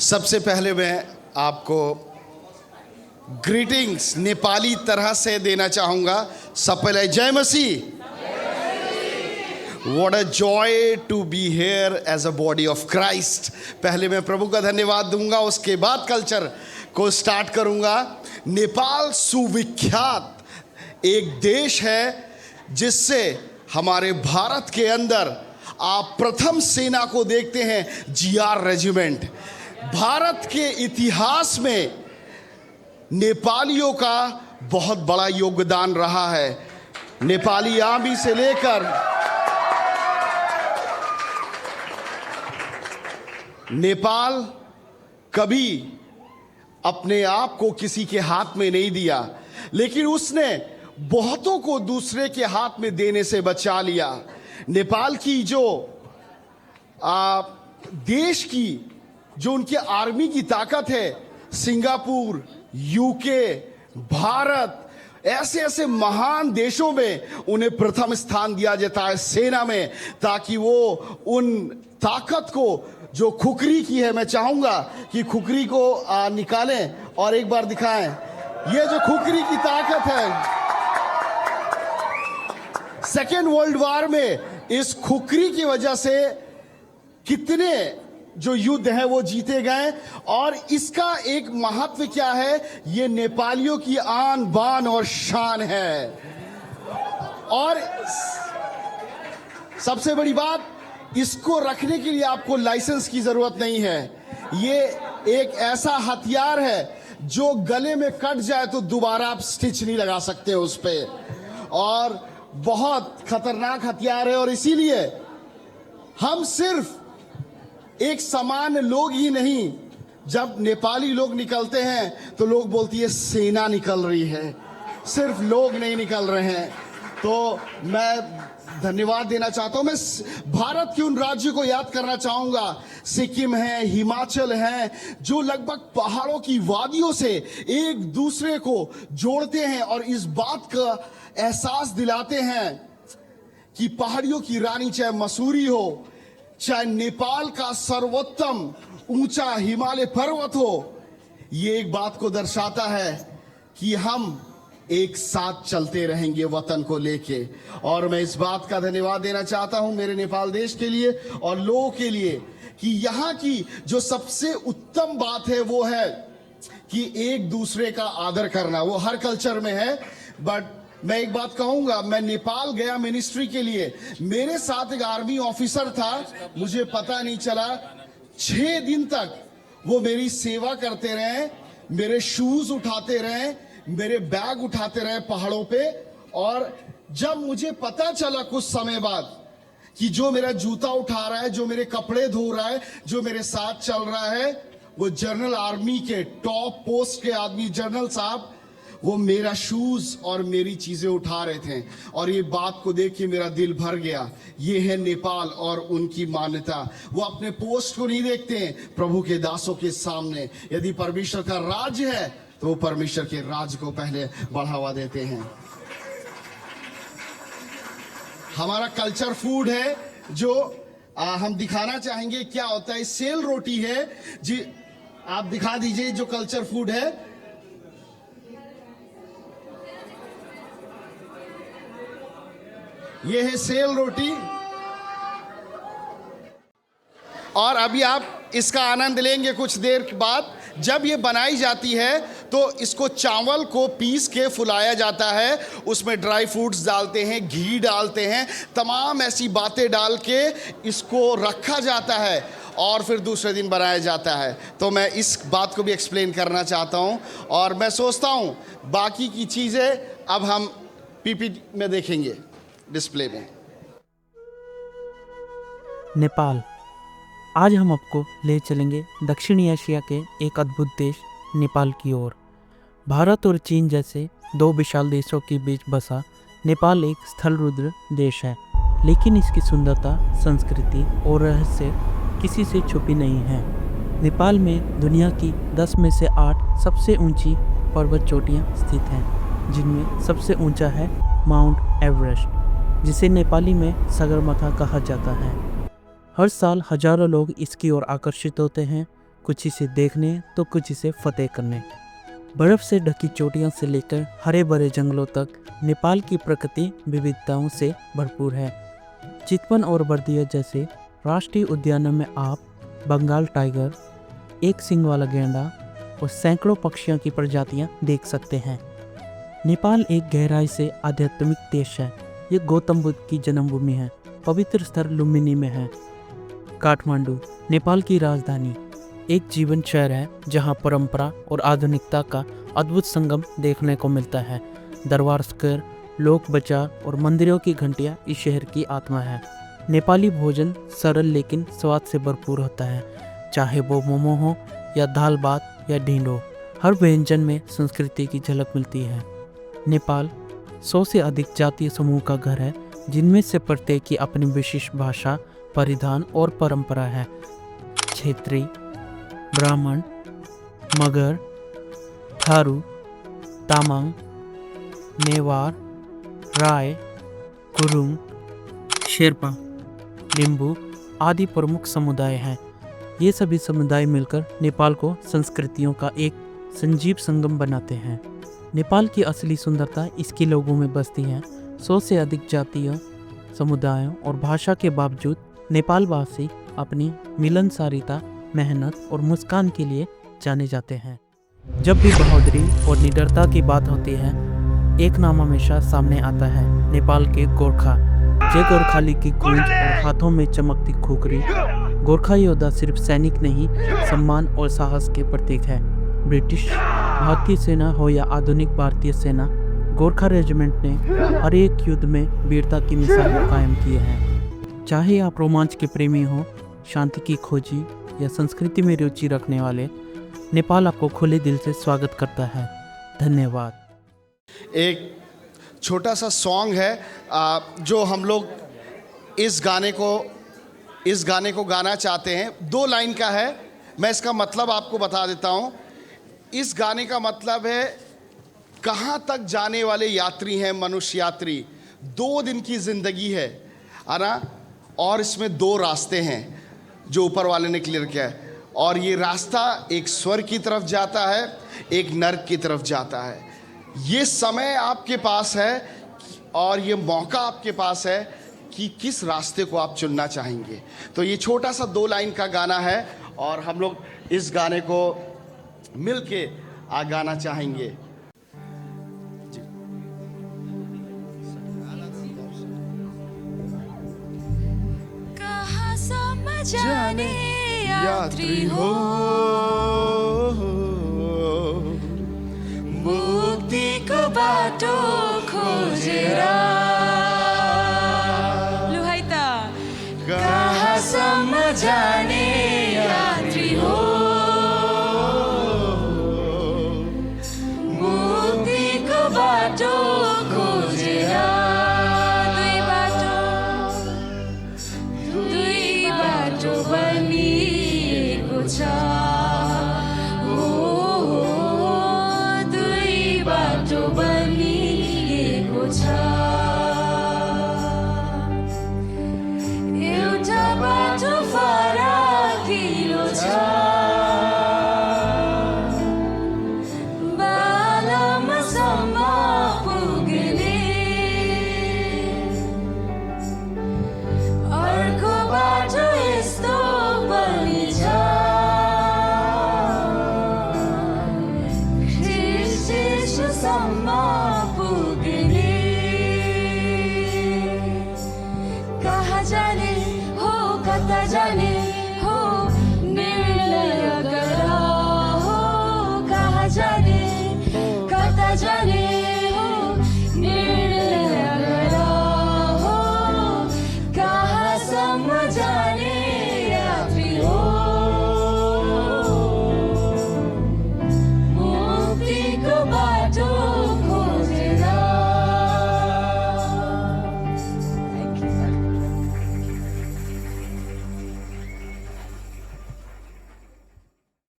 सबसे पहले मैं आपको ग्रीटिंग्स नेपाली तरह से देना चाहूँगा। सब पहले जय मसीह। What a joy to be here as a body of Christ। पहले मैं प्रभु का धन्यवाद दूंगा, उसके बाद कल्चर को स्टार्ट करूंगा। नेपाल सुविख्यात एक देश है जिससे हमारे भारत के अंदर आप प्रथम सेना को देखते हैं, GR रेजिमेंट। भारत के इतिहास में नेपालियों का बहुत बड़ा योगदान रहा है। नेपाली आर्मी से लेकर नेपाल कभी अपने आप को किसी के हाथ में नहीं दिया, लेकिन उसने बहुतों को दूसरे के हाथ में देने से बचा लिया। नेपाल की जो देश की जो उनके आर्मी की ताकत है, सिंगापुर, यूके, भारत, ऐसे ऐसे महान देशों में उन्हें प्रथम स्थान दिया जाता है सेना में, ताकि वो उन ताकत को जो खुकरी की है, मैं चाहूंगा कि खुकरी को निकालें और एक बार दिखाएं। ये जो खुकरी की ताकत है, सेकेंड वर्ल्ड वॉर में इस खुकरी की वजह से कितने जो युद्ध है वो जीते गए। और इसका एक महत्व क्या है, ये नेपालियों की आन बान और शान है। और सबसे बड़ी बात, इसको रखने के लिए आपको लाइसेंस की जरूरत नहीं है। ये एक ऐसा हथियार है जो गले में कट जाए तो दोबारा आप स्टिच नहीं लगा सकते उस पे, और बहुत खतरनाक हथियार है। और इसीलिए हम सिर्फ एक सामान्य लोग ही नहीं, जब नेपाली लोग निकलते हैं तो लोग बोलती है सेना निकल रही है, सिर्फ लोग नहीं निकल रहे हैं। तो मैं धन्यवाद देना चाहता हूं। मैं भारत के उन राज्यों को याद करना चाहूंगा, सिक्किम है, हिमाचल है, जो लगभग पहाड़ों की वादियों से एक दूसरे को जोड़ते हैं और इस बात का एहसास दिलाते हैं कि पहाड़ियों की रानी चाहे मसूरी हो, चाहे नेपाल का सर्वोत्तम ऊंचा हिमालय पर्वत हो, ये एक बात को दर्शाता है कि हम एक साथ चलते रहेंगे वतन को लेके। और मैं इस बात का धन्यवाद देना चाहता हूं मेरे नेपाल देश के लिए और लोगों के लिए कि यहाँ की जो सबसे उत्तम बात है वो है कि एक दूसरे का आदर करना। वो हर कल्चर में है, बट मैं एक बात कहूंगा, मैं नेपाल गया मिनिस्ट्री के लिए, मेरे साथ एक आर्मी ऑफिसर था, मुझे पता नहीं चला 6 दिन तक वो मेरी सेवा करते रहे, मेरे शूज उठाते रहे, मेरे बैग उठाते रहे पहाड़ों पे। और जब मुझे पता चला कुछ समय बाद कि जो मेरा जूता उठा रहा है, जो मेरे कपड़े धो रहा है, जो मेरे साथ चल रहा है, वो जनरल आर्मी के टॉप पोस्ट के आदमी, जनरल साहब, वो मेरा शूज और मेरी चीजें उठा रहे थे। और ये बात को देख के मेरा दिल भर गया। ये है नेपाल और उनकी मान्यता। वो अपने पोस्ट को नहीं देखते हैं, प्रभु के दासों के सामने यदि परमेश्वर का राज्य है तो वो परमेश्वर के राज को पहले बढ़ावा देते हैं। हमारा कल्चर फूड है जो हम दिखाना चाहेंगे क्या होता है। सेल रोटी है जी, आप दिखा दीजिए जो कल्चर फूड है। ये है सेल रोटी। और अभी आप इसका आनंद लेंगे कुछ देर के बाद। जब ये बनाई जाती है तो इसको चावल को पीस के फुलाया जाता है, उसमें ड्राई फ्रूट्स डालते हैं, घी डालते हैं, तमाम ऐसी बातें डाल के इसको रखा जाता है और फिर दूसरे दिन बनाया जाता है। तो मैं इस बात को भी एक्सप्लेन करना चाहता हूँ। और मैं सोचता हूँ बाकी की चीज़ें अब हम पीपीटी में देखेंगे, डिस्प्ले में। नेपाल। आज हम आपको ले चलेंगे दक्षिणी एशिया के एक अद्भुत देश नेपाल की ओर। भारत और चीन जैसे 2 विशाल देशों के बीच बसा नेपाल एक स्थल रुद्र देश है, लेकिन इसकी सुंदरता, संस्कृति और रहस्य किसी से छुपी नहीं है। नेपाल में दुनिया की 10 में से 8 सबसे ऊंची पर्वत चोटियाँ स्थित हैं, जिनमें सबसे ऊंचा है माउंट एवरेस्ट, जिसे नेपाली में सगरमाथा कहा जाता है। हर साल हजारों लोग इसकी ओर आकर्षित होते हैं कुछ इसे देखने तो कुछ इसे फतेह करने। बर्फ से ढकी चोटियों से लेकर हरे भरे जंगलों तक नेपाल की प्रकृति विविधताओं से भरपूर है। चितवन और बर्दिया जैसे राष्ट्रीय उद्यानों में आप बंगाल टाइगर, एक सींग वाला गैंडा और सैकड़ों पक्षियों की प्रजातियां देख सकते हैं। नेपाल एक गहराई से आध्यात्मिक देश है। ये गौतम बुद्ध की जन्मभूमि है। पवित्र स्थल लुम्बिनी में है। काठमांडू नेपाल की राजधानी एक जीवन शहर है जहां परंपरा और आधुनिकता का अद्भुत संगम देखने को मिलता है। दरबार स्क्वायर, लोक बाजार और मंदिरों की घंटियां इस शहर की आत्मा है। नेपाली भोजन सरल लेकिन स्वाद से भरपूर होता है, चाहे वो मोमो हो या दाल भात या ढींढो। हर व्यंजन में संस्कृति की झलक मिलती है। नेपाल 100 से अधिक जातीय समूह का घर है, जिनमें से प्रत्येक की अपनी विशिष्ट भाषा, परिधान और परंपरा है। क्षेत्रीय, ब्राह्मण, मगर, थारू, तामाङ, नेवार, राय, गुरुङ, शेर्पा, लिम्बू आदि प्रमुख समुदाय हैं। ये सभी समुदाय मिलकर नेपाल को संस्कृतियों का एक संजीव संगम बनाते हैं। नेपाल की असली सुंदरता इसके लोगों में बसती है। 100 से अधिक जातीय समुदायों और भाषा के बावजूद नेपालवासी अपनी मिलनसारिता, मेहनत और मुस्कान के लिए जाने जाते हैं। जब भी बहादुरी और निडरता की बात होती है, एक नाम हमेशा सामने आता है, नेपाल के गोरखा। जय गोरखाली की गूंज और हाथों में चमकती खोखरी। गोरखा योद्धा सिर्फ सैनिक नहीं, सम्मान और साहस के प्रतीक है। ब्रिटिश, भारतीय सेना हो या आधुनिक भारतीय सेना, गोरखा रेजिमेंट ने हर एक युद्ध में वीरता की मिसाल कायम की है। चाहे आप रोमांच के प्रेमी हो, शांति की खोजी या संस्कृति में रुचि रखने वाले, नेपाल आपको खुले दिल से स्वागत करता है। धन्यवाद। एक छोटा सा सॉन्ग है जो हम लोग इस गाने को गाना चाहते हैं। 2 लाइन का है, मैं इसका मतलब आपको बता देता हूँ। इस गाने का मतलब है, कहाँ तक जाने वाले यात्री हैं मनुष्य यात्री, 2 दिन की ज़िंदगी है ना, और इसमें 2 रास्ते हैं जो ऊपर वाले ने क्लियर किया है। और ये रास्ता एक स्वर्ग की तरफ जाता है, एक नर्क की तरफ जाता है। ये समय आपके पास है और ये मौका आपके पास है कि किस रास्ते को आप चुनना चाहेंगे। तो ये छोटा सा 2 लाइन का गाना है और हम लोग इस गाने को मिलके गाना चाहेंगे। कहाँ समझाने यात्री हो, मुक्ति को बाटो खोजेर। लुहाइता कहाँसम्म जाने यात्री हो, मुक्तिको बाटो खोजेर। दुई बाटो बनिएको छ, बनिएको छ। एउटा बाटो फराकिलो छ, बालमसम्म पुग्ने। अर्को बाटो यस्तो पनि छ, ख्रिस्ट येशूसम्म